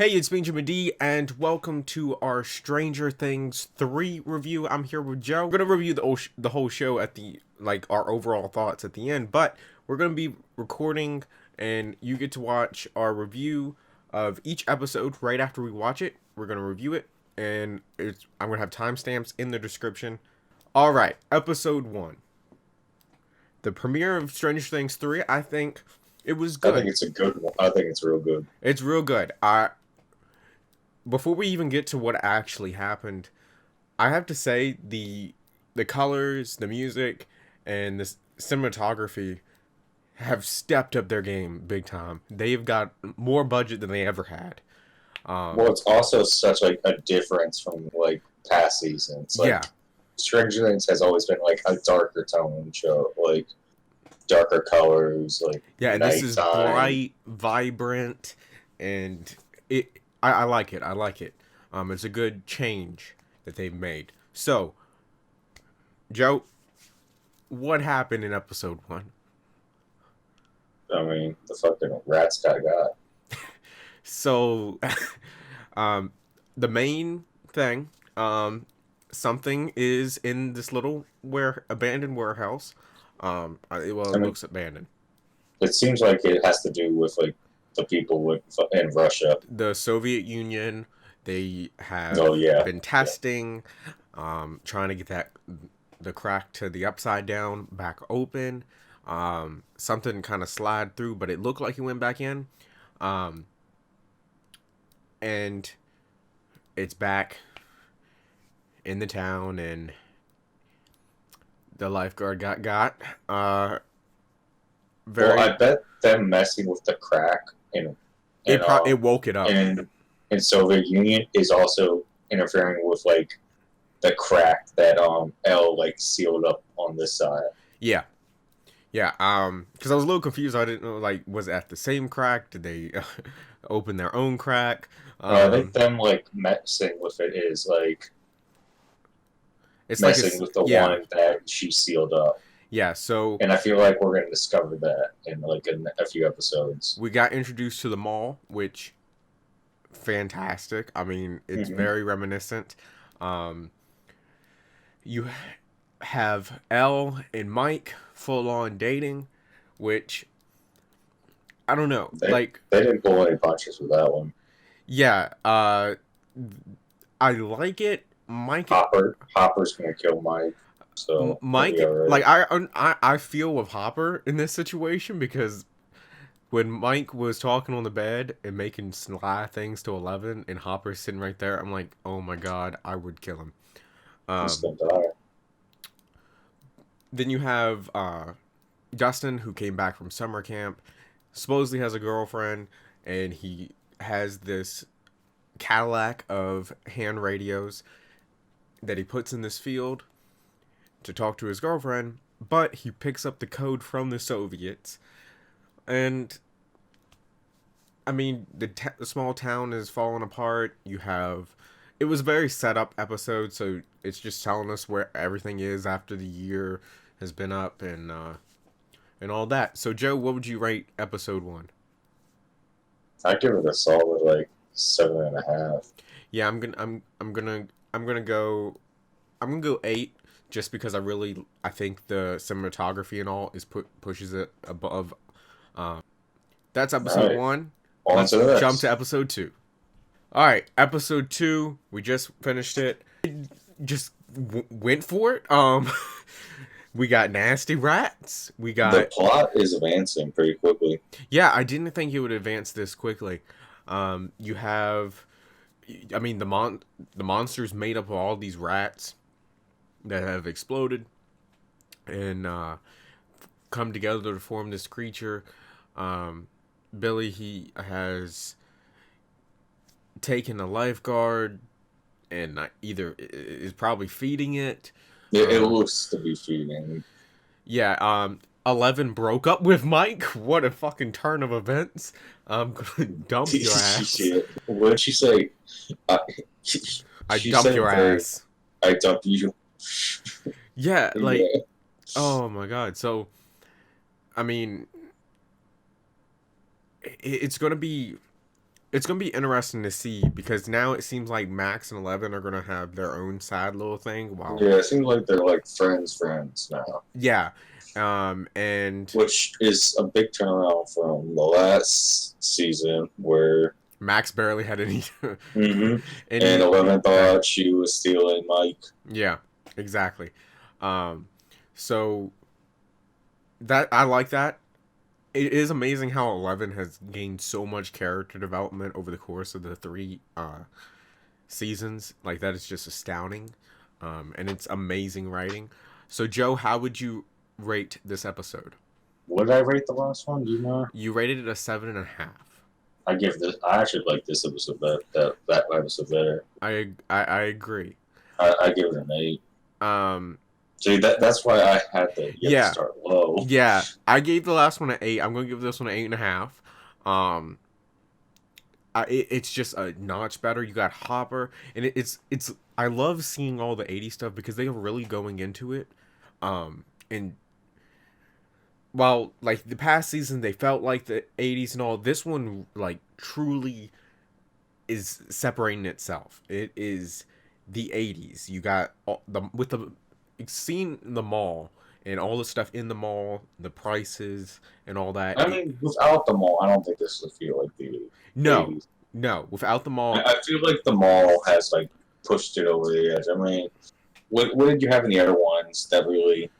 Hey, it's Benjamin D, and welcome to our Stranger Things 3 review. I'm here with Joe. We're going to review the whole show at our overall thoughts at the end, but we're going to be recording, and you get to watch our review of each episode right after we watch it. We're going to review it, and I'm going to have timestamps in the description. Alright, episode 1. The premiere of Stranger Things 3, I think it was good. I think it's a good one. I think it's real good. It's real good. Before we even get to what actually happened, I have to say the colors, the music, and the cinematography have stepped up their game big time. They've got more budget than they ever had. Well, it's also such like a difference from like past seasons. Like, Yeah, Stranger Things has always been like a darker tone show, like darker colors, like yeah, and this is nighttime. bright, vibrant, and I like it. I like it. It's a good change that they've made. So, Joe, what happened in episode 1? I mean, the fucking rats got. So, the main thing, something is in this little abandoned warehouse. It looks abandoned. It seems like it has to do with like the people in Russia. The Soviet Union, they have Oh yeah, been testing, trying to get the crack to the upside down back open. Something kind of slid through, but it looked like it went back in. And it's back in the town, and the lifeguard got. Well, I bet them messing with the crack It woke it up. in Soviet Union is also interfering with like the crack that L like sealed up on this side. Yeah. Yeah, because I was a little confused. I didn't know, like, was it at the same crack? Did they open their own crack? I think them like messing with it is like It's messing with the one that she sealed up. Yeah, so And I feel like we're gonna discover that in like a few episodes. we got introduced to the mall, which fantastic. I mean, it's very reminiscent. You have Elle and Mike full on dating, which I don't know. They didn't pull any punches with that one. Yeah, I like it. Hopper's gonna kill Mike. So Mike, right. I feel with Hopper in this situation, because when Mike was talking on the bed and making sly things to 11, and Hopper's sitting right there, I'm like, oh my god, I would kill him. He's gonna die. Then you have Dustin, who came back from summer camp, supposedly has a girlfriend, and he has this Cadillac of hand radios that he puts in this field to talk to his girlfriend, but he picks up the code from the Soviets. And I mean, the small town is falling apart. It was a very set up episode, so it's just telling us where everything is after the year has been up, and all that. So Joe, what would you rate episode 1? I'd give it a solid like 7.5. Yeah, I'm gonna go 8, just because I think the cinematography and all pushes it above. That's episode 1. Let's jump to episode 2. All right, episode 2. We just finished it. Just went for it. We got nasty rats. The plot is advancing pretty quickly. Yeah, I didn't think it would advance this quickly. You have, I mean, the monster's made up of all these rats that have exploded and come together to form this creature. Billy, he has taken a lifeguard and either is probably feeding it. It looks to be feeding. Yeah, 11 broke up with Mike. What a fucking turn of events. I'm gonna dump your ass. What did she say? I dump your ass. I dump you. Yeah, like, yeah. Oh my god. So, I mean, it's gonna be It's gonna be interesting to see because now it seems like Max and 11 are gonna have their own sad little thing. While Yeah, it seems like they're like friends now, yeah, and which is a big turnaround from the last season where Max barely had any hmm and any 11 that thought she was stealing Mike. yeah, exactly. Um, so that I like that. It is amazing how 11 has gained so much character development over the course of the three seasons. Like that is just astounding, and it's amazing writing. So Joe, how would you rate this episode? What did I rate the last one? Do you know? You rated it a 7.5. I give this. I actually like this episode better. That episode better. I agree. I give it an 8. Um, See, that's why I had to. You have to yeah, start low. yeah. I gave the last one an 8. I'm gonna give this one an 8.5. Um, it's just a notch better. You got Hopper, and it's. I love seeing all the '80s stuff because they are really going into it. And while like the past season they felt like the '80s and all, this one like truly is separating itself. It is the '80s. You got all, the with the scene in the mall and all the stuff in the mall, the prices and all that. I mean, without the mall, I don't think this would feel like the No, 80s. no, without the mall, I feel like the mall has like pushed it over the edge. I mean, what did you have in the other ones that really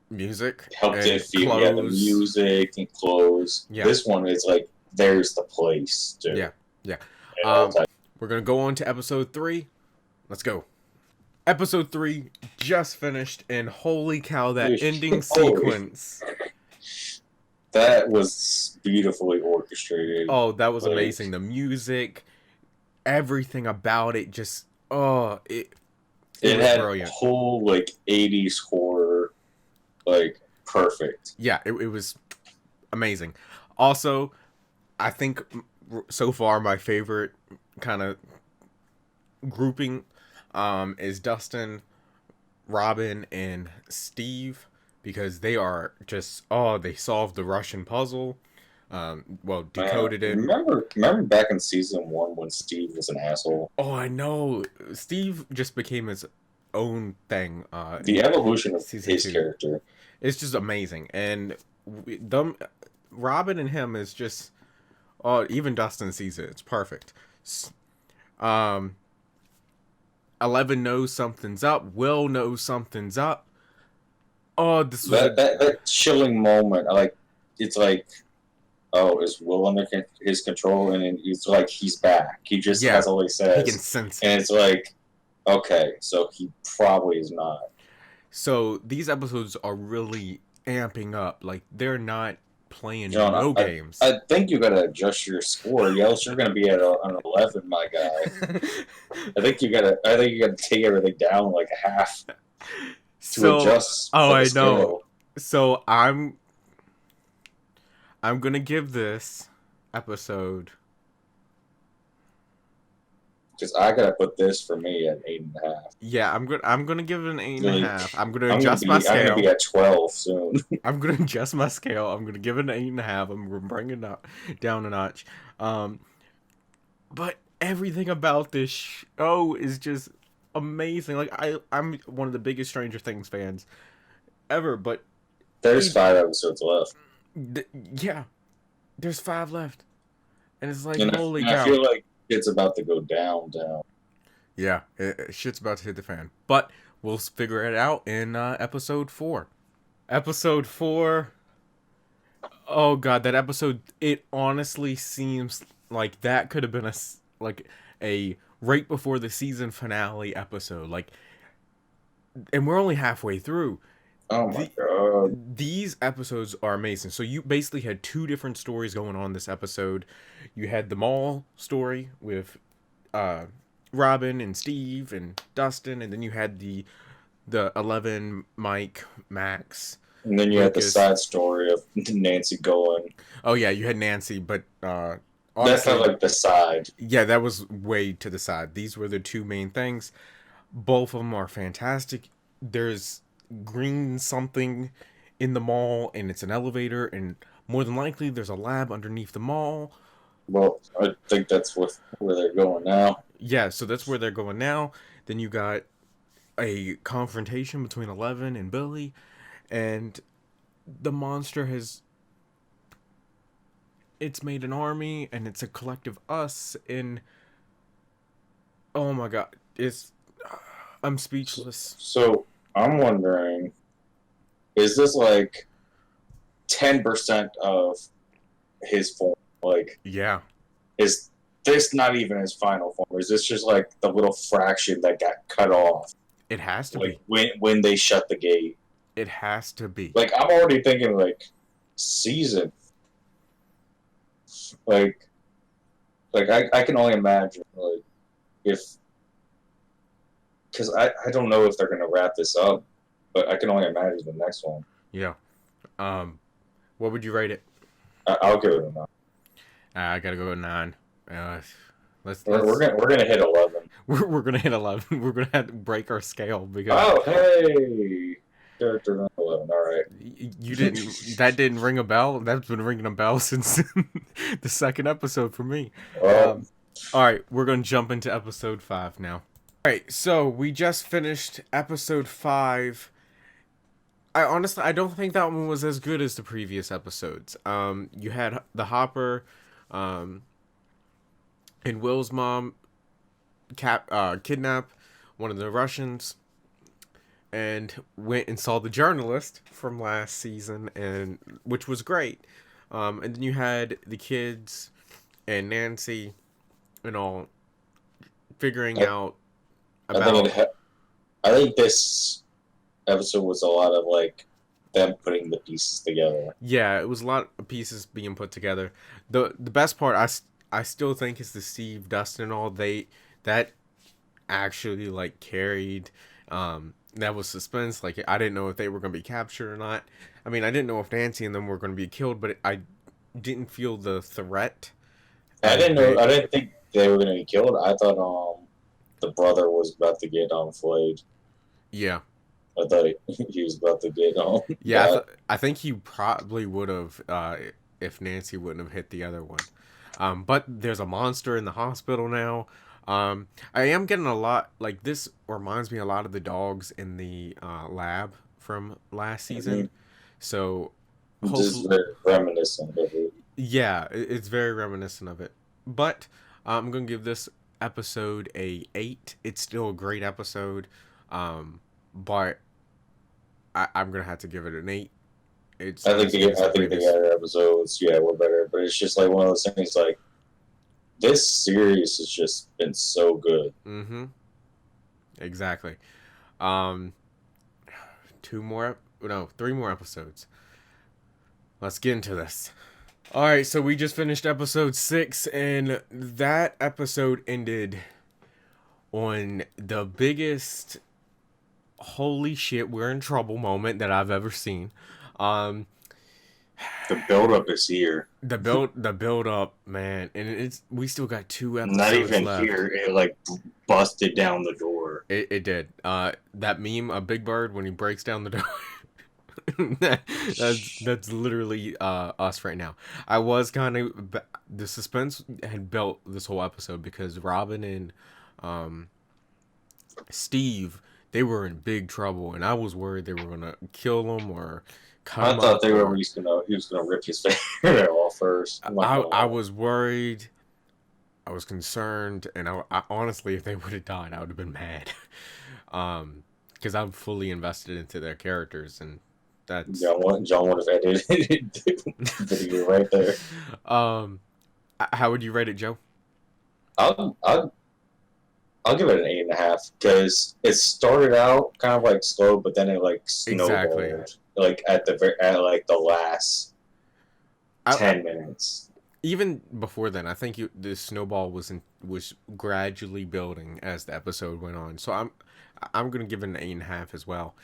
music helped and it feel? Yeah, the clothes. music and clothes. Yeah. This one is like there's the place too. Yeah, yeah. And all types. We're gonna go on to episode 3. Let's go. Episode 3 just finished, and holy cow, that ending sequence. That was beautifully orchestrated. Oh, that was like, amazing. The music, everything about it, just it it was had brilliant. Whole like 80s horror, like perfect. Yeah, it was amazing. Also, I think so far my favorite kind of grouping is Dustin, Robin, and Steve, because they are just they solved the Russian puzzle. Well, decoded it. Remember back in season 1 when Steve was an asshole? Oh, I know. Steve just became his own thing. The evolution of season his 2. character. It's just amazing, and them, Robin and him is just. Oh, even Dustin sees it. It's perfect. Um, 11 knows something's up. Will knows something's up. Oh, this was that chilling moment. Like it's like, oh, is Will under his control? And it's like he's back. He just has all he says. He can sense it. And it's like, okay, so he probably is not. So these episodes are really amping up. Like they're not playing John, games. I think you gotta adjust your score, else you're gonna be at an 11, my guy. I think you gotta take everything down like a half to adjust. Oh, I know. Scale. So I'm gonna give this episode. Because I gotta put this for me at 8.5. Yeah, I'm gonna give it an 8.5. I'm gonna adjust my scale. I'm gonna be at 12 soon. I'm gonna adjust my scale. I'm gonna give it an 8.5. I'm gonna bring it down a notch. But everything about this show is just amazing. Like I'm one of the biggest Stranger Things fans ever. But there's 5 episodes left. Yeah, there's 5 left, and it's like holy cow. I feel like it's about to go down. Yeah, shit's about to hit the fan. But we'll figure it out in episode 4. Episode 4. Oh god, that episode! It honestly seems like that could have been a right before the season finale episode. Like, and we're only halfway through. Oh my god! These episodes are amazing. So you basically had 2 different stories going on this episode. You had the mall story with Robin and Steve and Dustin, and then you had the 11, Mike, Max. And then you had the side story of Nancy going. Oh yeah, you had Nancy, but honestly, that's not like the side. Yeah, that was way to the side. These were the 2 main things. Both of them are fantastic. There's green something in the mall, and it's an elevator, and more than likely there's a lab underneath the mall. Well, I think that's where they're going now. Yeah, so that's where they're going now. Then you got a confrontation between Eleven and Billy, and the monster has it's made an army, and it's a collective us. And oh my god, it's I'm speechless. So I'm wondering, is this like 10% of his form? Like, Yeah, is this not even his final form? Or is this just like the little fraction that got cut off? it has to Like be. when they shut the gate. It has to be. Like I'm already thinking like season. Like I can only imagine like if because I don't know if they're gonna wrap this up, but I can only imagine the next one. Yeah. What would you rate it? I'll give it a 9. I gotta go with 9. Uh, let's We're, let's we're gonna we're gonna hit 11. we're gonna hit 11. We're gonna have to break our scale because Oh hey, character 11. All right. you didn't. That didn't ring a bell. That's been ringing a bell since the second episode for me. Well, All right, we're gonna jump into episode 5 now. All right, so we just finished episode 5. I don't think that one was as good as the previous episodes. You had the Hopper, um, and Will's mom kidnap one of the Russians and went and saw the journalist from last season, and which was great. And then you had the kids and Nancy and all figuring I, out I think about I think this episode was a lot of like them putting the pieces together. yeah, it was a lot of pieces being put together. The best part I still think is the Steve Dustin and all that actually like carried that was suspense. Like I didn't know if they were going to be captured or not. I mean, I didn't know if Nancy and them were going to be killed, but I didn't feel the threat I as didn't know. I big. didn't think they were gonna be killed. I thought the brother was about to get flayed. Yeah. I thought he was about to get Yeah, got. I think he probably would have if Nancy wouldn't have hit the other one. But there's a monster in the hospital now. I am getting a lot like this reminds me a lot of the dogs in the lab from last season. Mhm. So Just hopefully, very reminiscent of it. yeah, it's very reminiscent of it. But I'm gonna give this episode a 8. It's still a great episode, but I'm gonna have to give it an 8. It's not as good as the I think the previous. other episodes, yeah, were better. But it's just like one of those things. Like this series has just been so good. Mm-hmm. Exactly. Um, 3 more episodes. Let's get into this. All right, so we just finished episode 6, and that episode ended on the biggest "holy shit, we're in trouble" moment that I've ever seen. Um, The build up is here. the build up, man, and it's we still got 2 Not episodes even left. here. It like busted down the door. It did. That meme, a Big Bird when he breaks down the door. That's literally us right now. I was kind of the suspense had built this whole episode because Robin and um Steve, they were in big trouble, and I was worried they were gonna kill him or cut I him thought up, they were or he was gonna rip his finger off first. I'm not gonna I lie. was worried. I was concerned, and I honestly, if they would have died, I would have been mad. Because I'm fully invested into their characters, and that's John would have edited the video right there. how would you rate it, Joe? I'll, I'll I'll give it an 8.5 because it started out kind of like slow, but then it like Exactly. snowballed like at like the last I 10 minutes. even before then, I think the snowball was gradually building as the episode went on. So I'm gonna give it an 8.5 as well.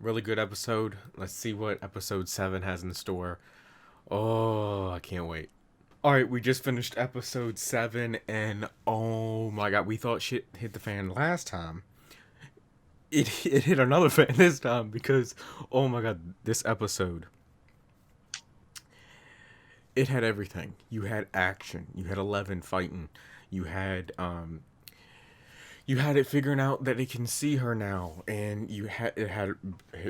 Really good episode. Let's see what episode 7 has in store. Oh, I can't wait. All right, we just finished episode 7, and oh my god, we thought shit hit the fan last time. It hit another fan this time because oh my god, this episode. it had everything. You had action. You had 11 fighting. You had it figuring out that it can see her now, and it had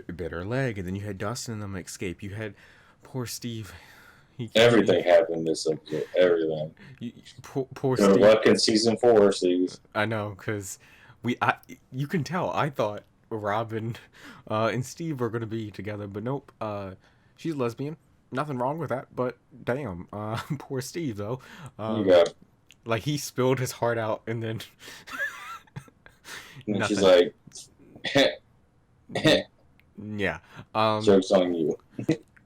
a bit her leg, and then you had Dustin and them escape. You had poor Steve. He can't Everything happened this episode. Everything. poor Good Steve. luck in season 4, Steve. I know, because you can tell. I thought Robin and Steve were gonna be together, but nope. She's lesbian. Nothing wrong with that, but damn, poor Steve though. You got. Like he spilled his heart out, and then And nothing. she's like, Yeah. joke's on you.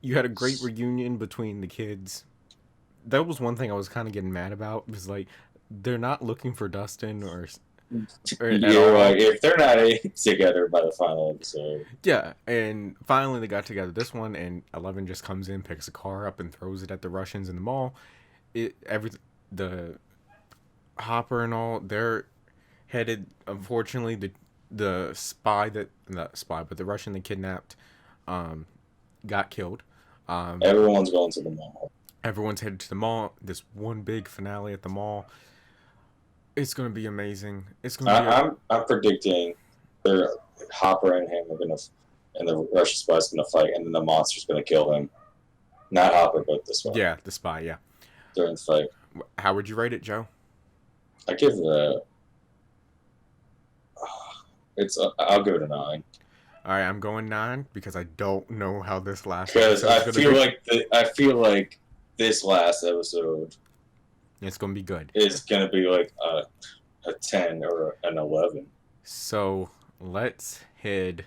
You had a great reunion between the kids. That was one thing I was kind of getting mad about. Was like they're not looking for Dustin or at You're all. like, if they're not together by the final episode. Yeah, and finally they got together this one, and 11 just comes in, picks a car up, and throws it at the Russians in the mall. The Hopper and all, they're headed. Unfortunately, the spy that not spy, but the Russian they kidnapped, got killed. Everyone's going to the mall. Everyone's headed to the mall. This one big finale at the mall. It's gonna be amazing. It's gonna be. I'm predicting they're Hopper and him are gonna, and the Russian spy's gonna fight, and then the monster's gonna kill him. Not Hopper, but this one. Yeah, the spy. Yeah. During the fight. How would you rate it, Joe? I give it a. I'll give it a 9. All right, I'm going 9 because I don't know how this last. Because I feel like this last episode. It's gonna be good. It's gonna be like a 10 or an 11. So let's head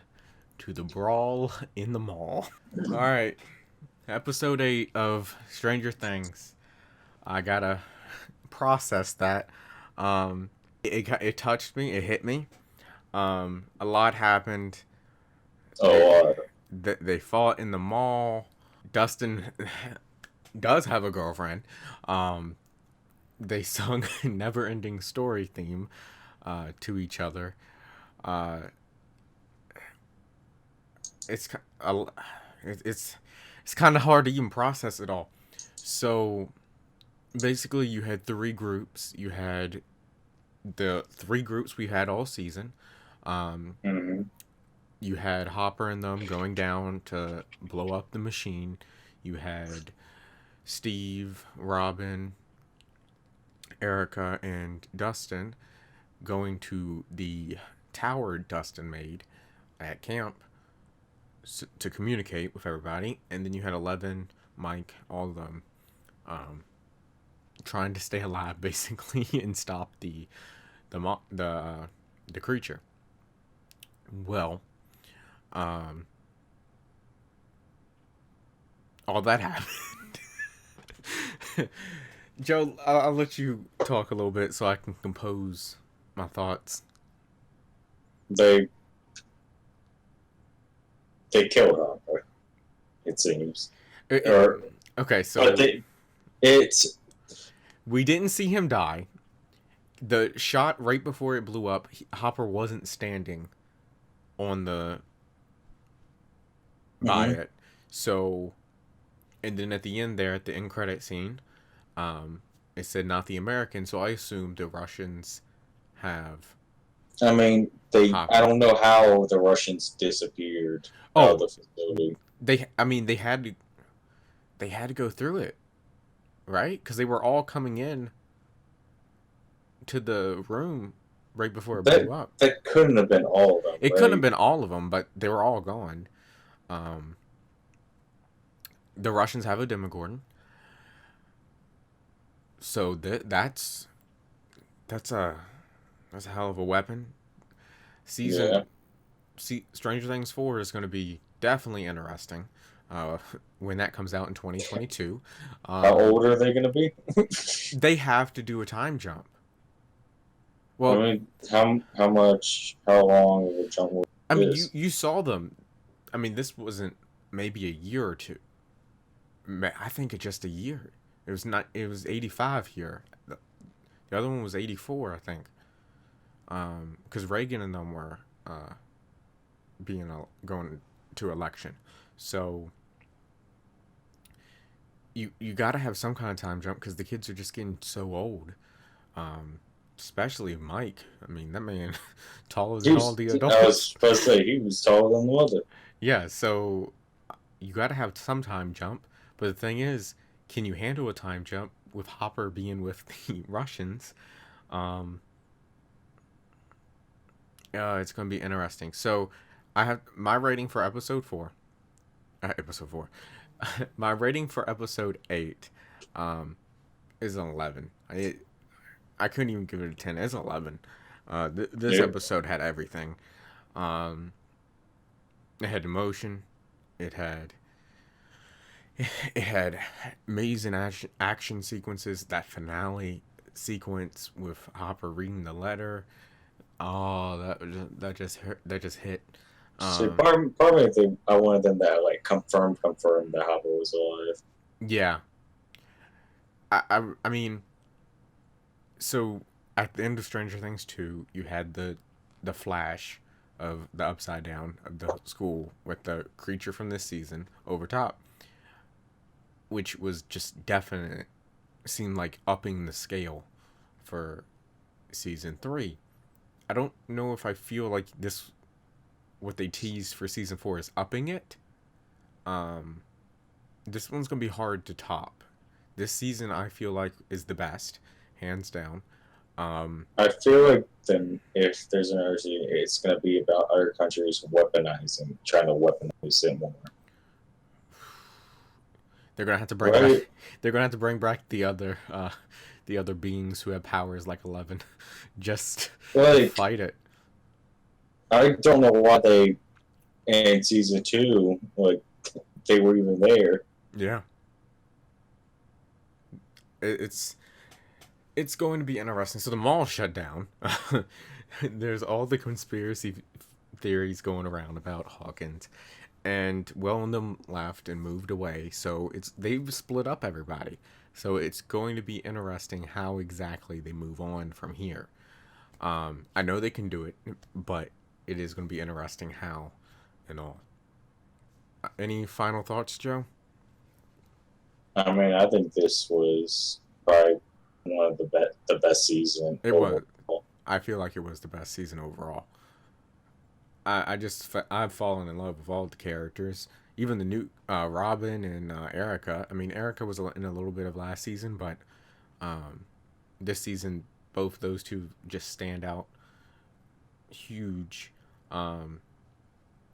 to the brawl in the mall. All right, episode 8 of Stranger Things. I gotta process that. It touched me. It hit me. A lot happened. They fought in the mall. Dustin does have a girlfriend. They sung Never Ending Story theme to each other. It's kind of hard to even process it all. So basically you had 3 groups. You had the 3 groups we had all season. You had Hopper and them going down to blow up the machine. You had Steve, Robin, Erica, and Dustin going to the tower Dustin made at camp to communicate with everybody. And then you had 11, Mike, all of them trying to stay alive basically and stop the creature. Well, all that happened. Joe, I'll let you talk a little bit so I can compose my thoughts. They killed Hopper, it seems. Okay, so but we didn't see him die. The shot right before it blew up, Hopper wasn't standing on the by it. So, and then at the end there, at the end credit scene, it said not the Americans. So I assumed the Russians have. I mean, Hopper. I don't know how the Russians disappeared out of the facility. They had to go through it, right? Because they were all coming in to the room right before it blew up. That couldn't have been all of them. It couldn't have been all of them, but they were all gone. The Russians have a Demogorgon, so that's a hell of a weapon. Stranger Things 4 is going to be definitely interesting when that comes out in 2022. How old are they going to be? They have to do a time jump. Well, I mean, how long of a jump was I mean, you saw them. I mean, this wasn't maybe a year or two. I think it's just a year. It was 85 here. The other one was 84, I think. Because Reagan and them were going to election. So you got to have some kind of time jump because the kids are just getting so old. Um, Especially Mike. I mean, that man taller He than all was. the I was adults. supposed to say he was taller than the mother. Yeah, so you got to have some time jump. But the thing is, can you handle a time jump with Hopper being with the Russians? Um, it's going to be interesting. So I have my rating for episode four. Episode four. My rating for episode eight um, is an 11. I couldn't even give it a 10. It's 11. This Yeah. episode had everything. Um, it had emotion. It had it had amazing action sequences. That finale sequence with Hopper reading the letter. Oh, that just hit. So Um, part of me think I wanted them to like confirm that Hopper was alive. yeah, I mean, so at the end of Stranger Things 2, you had the flash of the upside down of the school with the creature from this season over top, which was just definite, seemed like upping the scale for season 3. I don't know if I feel like this what they teased for season 4 is upping it. Um this one's going to be hard to top. This season I feel like is the best, hands down. Um I feel like then if there's another season, it's going to be about other countries weaponizing, trying to weaponize it more. they're going to have to bring back Right? they're going to have to bring back the other beings who have powers like 11 just to Like fight it. I don't know why they in season 2 like they were even there. Yeah. It's it's going to be interesting. So the mall shut down. There's all the conspiracy theories going around about Hawkins, and well, and them left and moved away. So it's they've split up everybody. So it's going to be interesting how exactly they move on from here. I know they can do it, but it is going to be interesting how and all. Any final thoughts, Joe? I mean, I think this was probably one of the best season It was. overall. I feel like it was the best season overall. I've fallen in love with all the characters, even the new Robin and Erica. I mean, Erica was in a little bit of last season, but um, this season both those two just stand out huge. Um,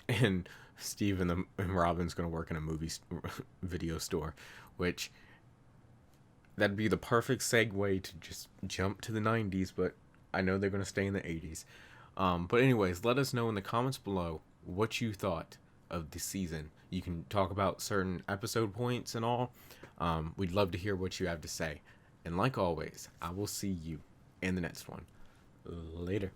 and Steve and Robin's gonna work in a video store, which that'd be the perfect segue to just jump to the 90s, but I know they're gonna stay in the 80s. But anyways, let us know in the comments below what you thought of the season. You can talk about certain episode points and all. We'd love to hear what you have to say. And like always, I will see you in the next one. Later.